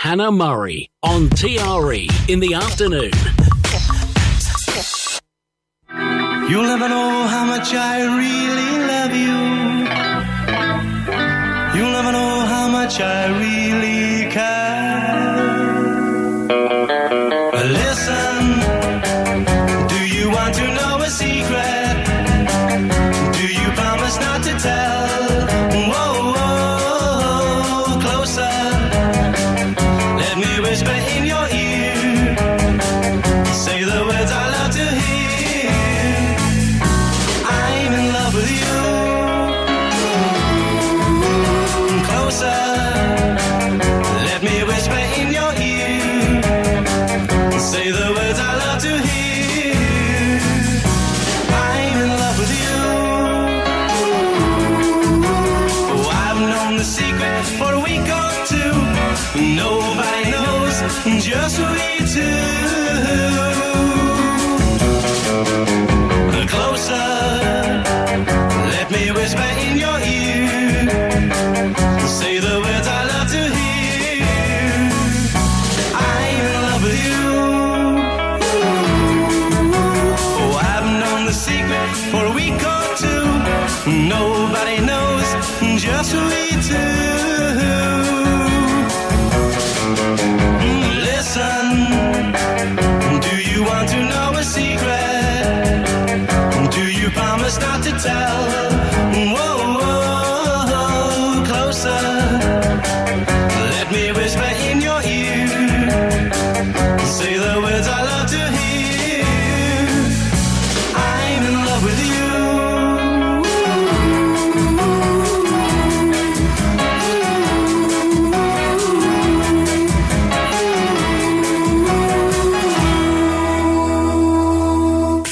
Hannah Murray on TRE in the afternoon. You'll never know how much I really love you. You'll never know how much I really care. Listen, do you want to know a secret? Do you promise not to tell? Whoa, whoa, closer. Let me whisper in your ear. Say the words I love to hear. I'm in love with you. Closer. Let me whisper in your ear. Say the words I love to hear. I'm in love with you. Oh, I've known the secret for a week or two. Nobody knows, just we two. Closer, let me whisper in your ear. Say the words I love to hear. I'm in love with you. Oh, I've known the secret for a week or two. Nobody knows, just we two. Listen, do you want to know a secret? Do you promise not to tell? Whoa, whoa, closer. Let me whisper in your ear. Say the words I love to hear. I'm in love with you.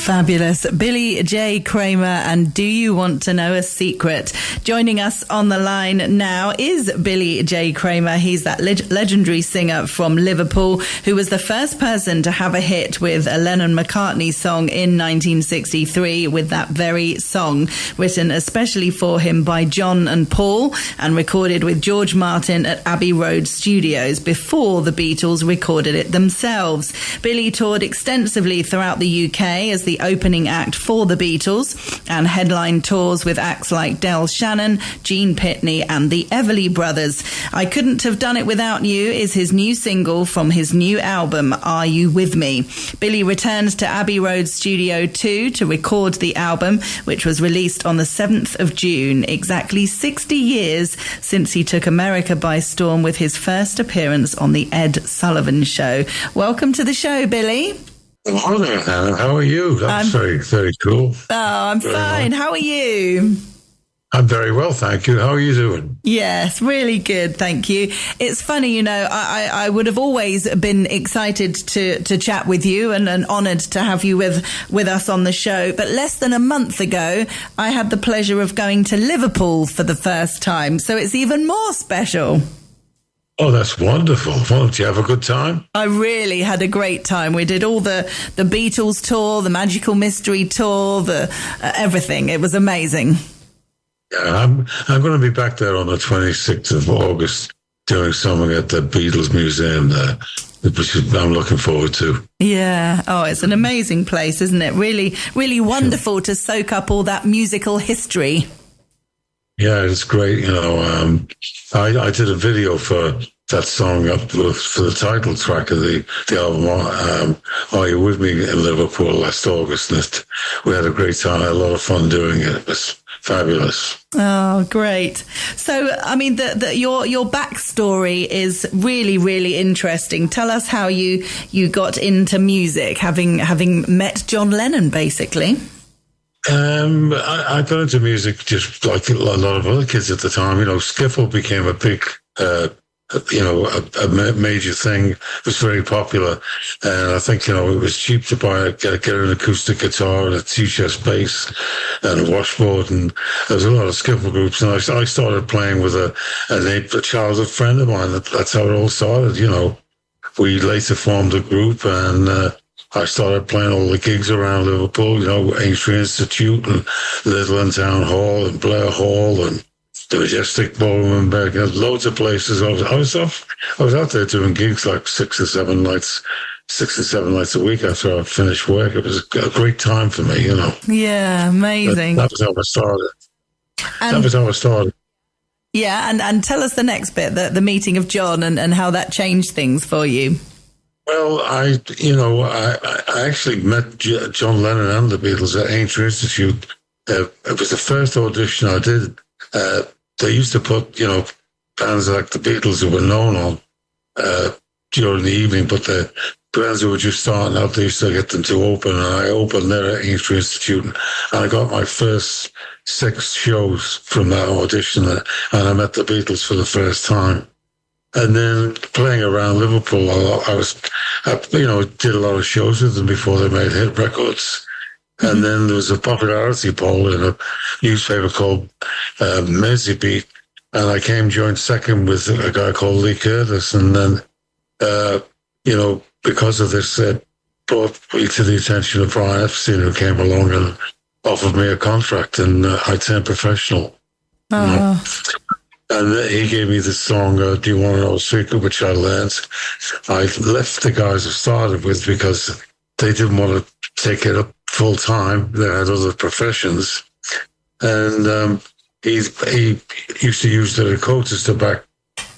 Fabulous. Billy J. Kramer and Do You Want to Know a Secret? Joining us on the line now is Billy J. Kramer. He's that legendary singer from Liverpool who was the first person to have a hit with a Lennon-McCartney song in 1963 with that very song, written especially for him by John and Paul and recorded with George Martin at Abbey Road Studios before the Beatles recorded it themselves. Billy toured extensively throughout the UK as the opening act for the Beatles and headline tours with acts like Del Shannon, Gene Pitney and the Everly Brothers. I Couldn't Have Done It Without You is his new single from his new album, Are You With Me? Billy returns to Abbey Road Studio 2 to record the album, which was released on the 7th of June, exactly 60 years since he took America by storm with his first appearance on the Ed Sullivan Show. Welcome to the show, Billy. Hello there, Hannah. How are you? That's very, very cool. Oh, I'm very fine. Well. How are you? I'm very well, thank you. How are you doing? Yes, really good, thank you. It's funny, you know, I would have always been excited to chat with you and honoured to have you with us on the show. But less than a month ago, I had the pleasure of going to Liverpool for the first time. So it's even more special. Oh, that's wonderful. Well, did you have a good time? I really had a great time. We did all the Beatles tour, the Magical Mystery tour, the everything. It was amazing. Yeah, I'm going to be back there on the 26th of August doing something at the Beatles Museum there, which I'm looking forward to. Yeah. Oh, it's an amazing place, isn't it? Really, really wonderful to soak up all that musical history. Yeah, it's great. You know, I did a video for that song for the title track of the album, Are You With Me in Liverpool last August. And we had a great time. I had a lot of fun doing it. It was fabulous. Oh, great. So, I mean, your backstory is really, really interesting. Tell us how you got into music, having met John Lennon, basically. I got into music just like a lot of other kids at the time. You know, skiffle became a big, a major thing. It was very popular. And I think, you know, it was cheap to get an acoustic guitar and a two-chest bass and a washboard. And there was a lot of skiffle groups. And I started playing with a childhood friend of mine. That's how it all started, you know. We later formed a group and, I started playing all the gigs around Liverpool, you know, Aintree Institute and Little and Town Hall and Blair Hall and the Majestic Ballroom in Bergen, loads of places. I was out there doing gigs like 6 or 7 nights a week after I finished work. It was a great time for me, you know. Yeah, amazing. That was how I started. And, that was how I started. Yeah, and tell us the next bit, the meeting of John and how that changed things for you. Well, I actually met John Lennon and the Beatles at Aintree Institute. It was the first audition I did. They used to put, bands like the Beatles who were known on during the evening, but the bands who were just starting out, they used to get them to open, and I opened there at Aintree Institute, and I got my first 6 shows from that audition, and I met the Beatles for the first time. And then playing around Liverpool, I did a lot of shows with them before they made hit records. And then there was a popularity poll in a newspaper called Merseybeat, and I joined second with a guy called Lee Curtis. And then, because of this, it brought me to the attention of Brian Epstein, who came along and offered me a contract, and I turned professional. And he gave me this song, Do You Want to Know a Secret, which I learned. I left the guys I started with because they didn't want to take it up full time. They had other professions. And he used to use the Dakotas to back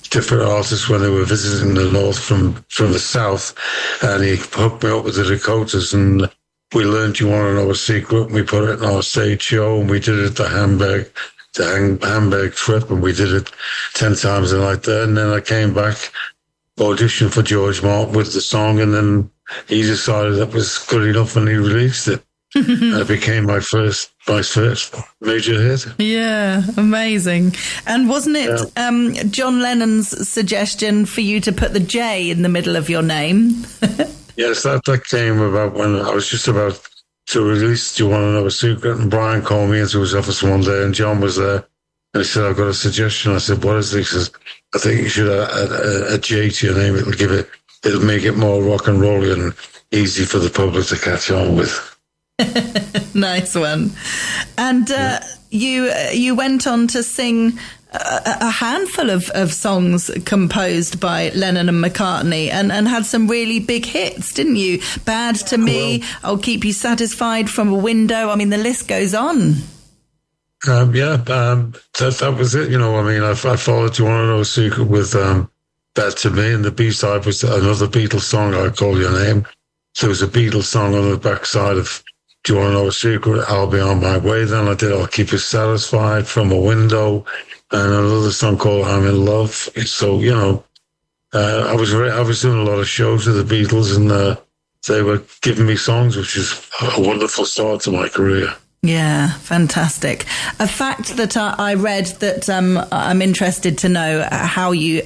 different artists when they were visiting the North from the South. And he hooked me up with the Dakotas, and we learned You Want to Know a Secret, and we put it in our stage show, and we did it at the Hamburg trip, and we did it 10 times a night there. And then I came back, auditioned for George Martin with the song, and then he decided that was good enough, and he released it. And it became my first major hit. Yeah, amazing. And wasn't it John Lennon's suggestion for you to put the J in the middle of your name? Yes, that came about when I was just about to release Do You Want to Know a Secret? And Brian called me into his office one day, and John was there. And he said, I've got a suggestion. I said, what is it? He says, I think you should add a J to your name. It'll make it more rock and rolly and easy for the public to catch on with. Nice one. And you went on to sing a handful of songs composed by Lennon and McCartney and had some really big hits, didn't you? Bad to Me, I'll Keep You Satisfied, From a Window. I mean, the list goes on. That was it. I followed You Want to Know a Secret with Bad to Me, and the B-side was another Beatles song, I Call Your Name. There was a Beatles song on the backside of Do You Want to Know a Secret? I'll Be On My Way. Then I did I'll Keep You Satisfied, From a Window, and another song called I'm in Love. So, I was doing a lot of shows with the Beatles, and they were giving me songs, which is a wonderful start to my career. Yeah, fantastic. A fact that I read that I'm interested to know how you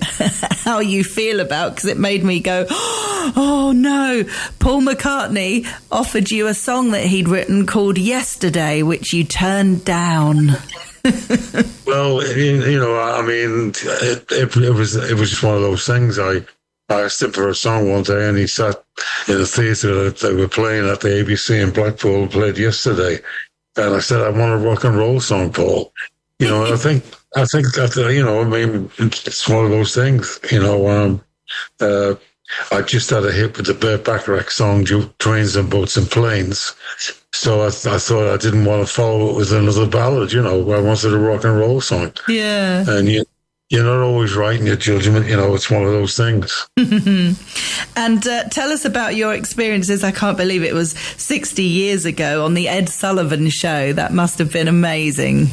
feel about, because it made me go, oh no, Paul McCartney offered you a song that he'd written called Yesterday, which you turned down. Well, it was just one of those things. I asked him for a song one day, and he sat in the theatre that they were playing at the ABC in Blackpool, played Yesterday. And I said, I want a rock and roll song, Paul. And I think that, it's one of those things, I just had a hit with the Burt Bacharach song, Trains and Boats and Planes. So I thought I didn't want to follow it with another ballad, I wanted a rock and roll song. Yeah. And you're not always right in your judgment, it's one of those things. And tell us about your experiences. I can't believe it was 60 years ago on the Ed Sullivan Show. That must have been amazing.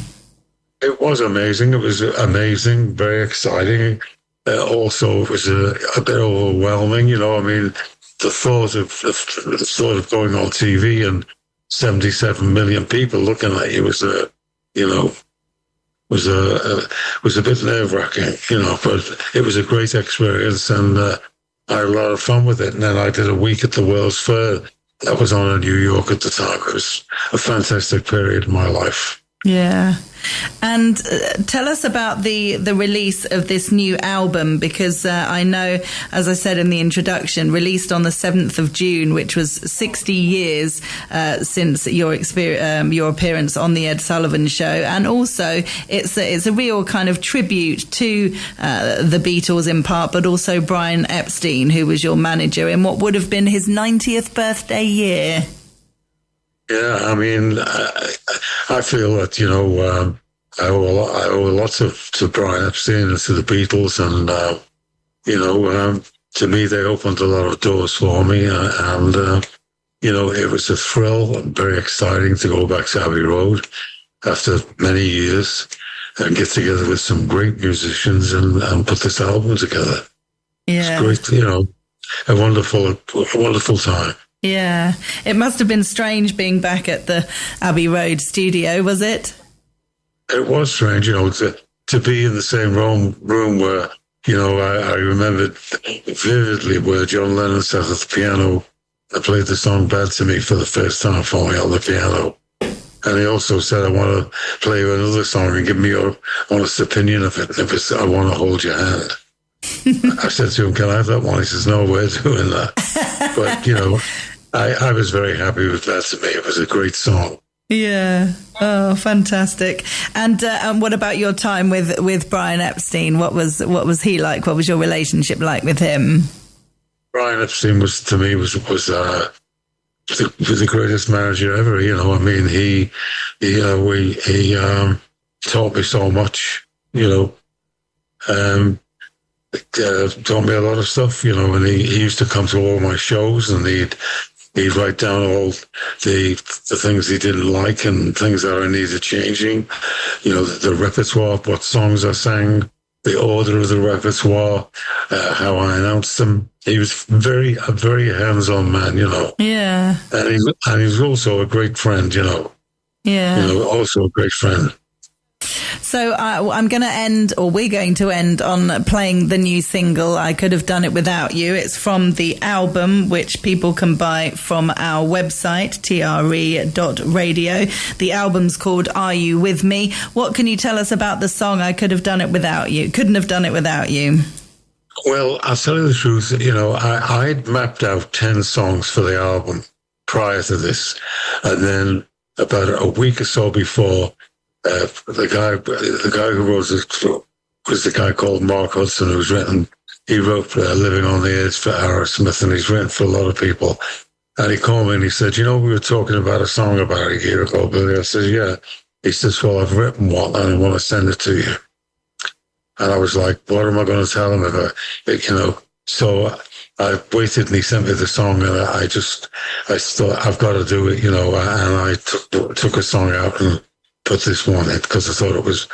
It was amazing. It was amazing, very exciting. Also, it was a bit overwhelming, the thought of going on TV and 77 million people looking at you was a bit nerve-wracking, but it was a great experience, and I had a lot of fun with it. And then I did a week at the World's Fair that was on in New York at the time. It was a fantastic period in my life. Yeah. And tell us about the release of this new album, because I know, as I said in the introduction, released on the 7th of June, which was 60 years since your appearance on the Ed Sullivan Show. And also it's a real kind of tribute to the Beatles in part, but also Brian Epstein, who was your manager in what would have been his 90th birthday year. Yeah, I mean, I feel that, I owe a lot to Brian Epstein and to the Beatles, and, to me, they opened a lot of doors for me, and it was a thrill and very exciting to go back to Abbey Road after many years and get together with some great musicians and put this album together. Yeah. It's great, a wonderful time. Yeah, it must have been strange being back at the Abbey Road studio, was it? It was strange, to be in the same room where, I remembered vividly where John Lennon sat at the piano and played the song Bad to Me for the first time for me on the piano. And he also said, I want to play you another song and give me your honest opinion of it. It was, I Want to Hold Your Hand. I said to him, can I have that one? He says, no, we're doing that. But, I was very happy with that. To me, it was a great song. Yeah. Oh, fantastic. And what about your time with Brian Epstein? What was he like? What was your relationship like with him? Brian Epstein was the greatest manager ever. I mean, he taught me so much. Taught me a lot of stuff. And he used to come to all my shows, and he'd write down all the things he didn't like and things that I needed changing. The repertoire, what songs I sang, the order of the repertoire, how I announced them. He was a very hands-on man, Yeah. And he was also a great friend, Yeah. Also a great friend. So I'm going to end, or we're going to end, on playing the new single, I Could Have Done It Without You. It's from the album, which people can buy from our website, tre.radio. The album's called Are You With Me? What can you tell us about the song I Could Have Done It Without You? Couldn't Have Done It Without You. Well, I'll tell you the truth. I'd mapped out 10 songs for the album prior to this. And then about a week or so before, the guy who wrote it was the guy called Mark Hudson, he wrote Living on the Edge for Aerosmith, and he's written for a lot of people. And he called me and he said, we were talking about a song about a year ago, Billy. I said, yeah. He says, well, I've written one and I want to send it to you. And I was like, what am I going to tell him about, So I waited and he sent me the song, and I thought, I've got to do it, and I took a song out and put this one in because I thought it was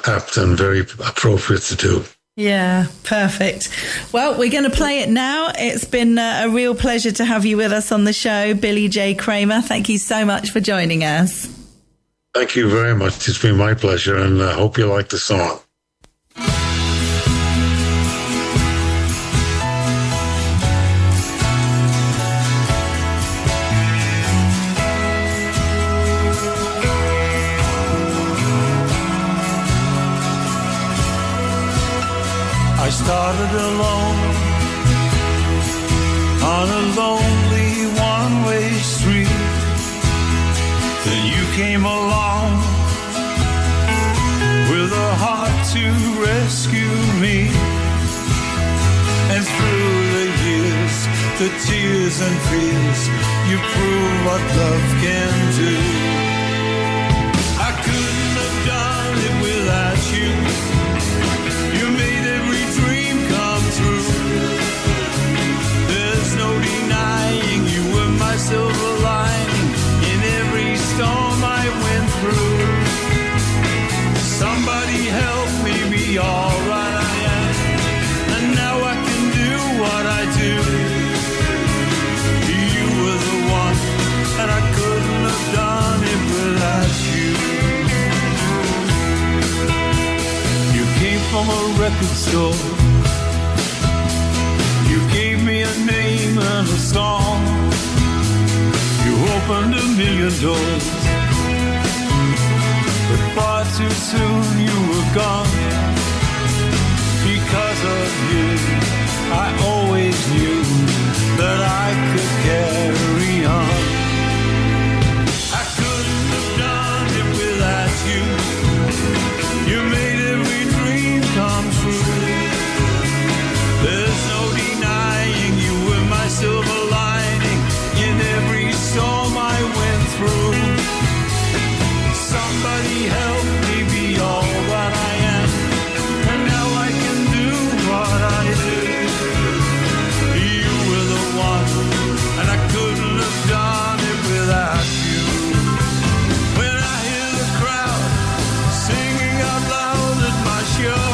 apt and very appropriate to do. Yeah, perfect. Well, we're going to play it now. It's been a real pleasure to have you with us on the show, Billy J. Kramer. Thank you so much for joining us. Thank you very much. It's been my pleasure, and I hope you like the song. I started alone on a lonely one-way street. Then you came along with a heart to rescue me. And through the years, the tears and fears, you prove what love can do. I couldn't have done it without you. You made every dream come true. There's no denying you were my silver lining in every storm I went through. Somebody help me be all right I am, and now I can do what I do. You were the one, and I couldn't have done it without you. From a record store, you gave me a name and a song. You opened a million doors. too soon you were gone. Because of you, I always knew that I could carry on. I couldn't have done it without you. You made every dream come true. There's no denying you were my silver lining in every storm I went through. Somebody help me be all that I am, and now I can do what I do. You were the one, and I couldn't have done it without you. When I hear the crowd singing out loud at my show,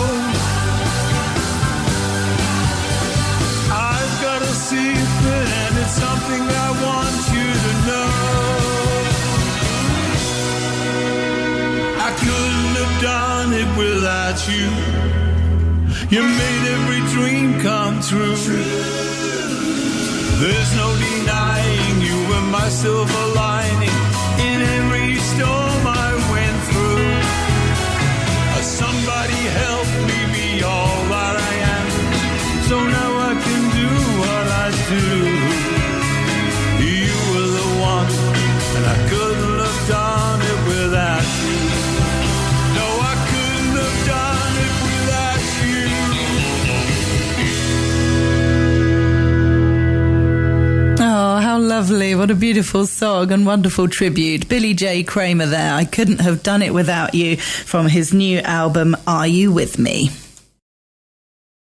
I've got a secret, and it's something I want you to know. I couldn't have done it without you. You made every dream come true. There's no denying you were my silver lining in every storm I went through. Somebody help me be all that I am, so now I can do what I do. You were the one, and I couldn't have done it without you. No, I couldn't have done it without you. Oh, how lovely. What a beautiful song and wonderful tribute. Billy J. Kramer there. I couldn't have done it without you, from his new album, Are You With Me?